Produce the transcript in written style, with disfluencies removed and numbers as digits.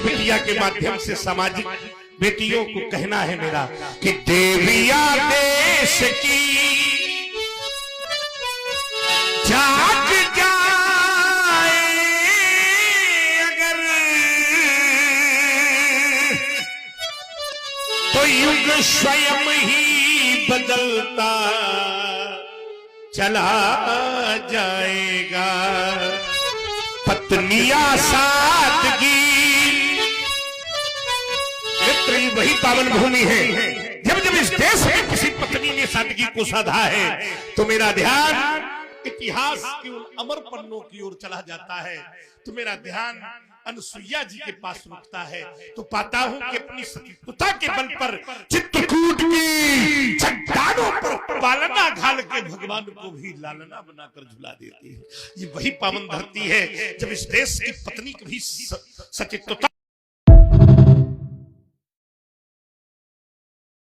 बिटिया के माध्यम से सामाजिक बेटियों को कहना है मेरा कि देविया देश की जाग जाए अगर तो युग स्वयं ही बदलता चला जाएगा। पत्नियां सादगी मित्र, वही पावन भूमि है। जब जब इस देश में किसी पत्नी ने सादगी को साधा है तो मेरा ध्यान इतिहास के उन अमर पन्नों की ओर चला जाता है, तो मेरा ध्यान अनुसुईया जी के पास रुकता है। तो पाता हूं कि अपनी सतीत्वता के बल पर चित्रकूट की चट्टानों पर पालना घाल के भगवान को भी लालना बनाकर झुला देती है। ये वही पावन धरती है जब इस देश की पत्नी कभी सतीत्वता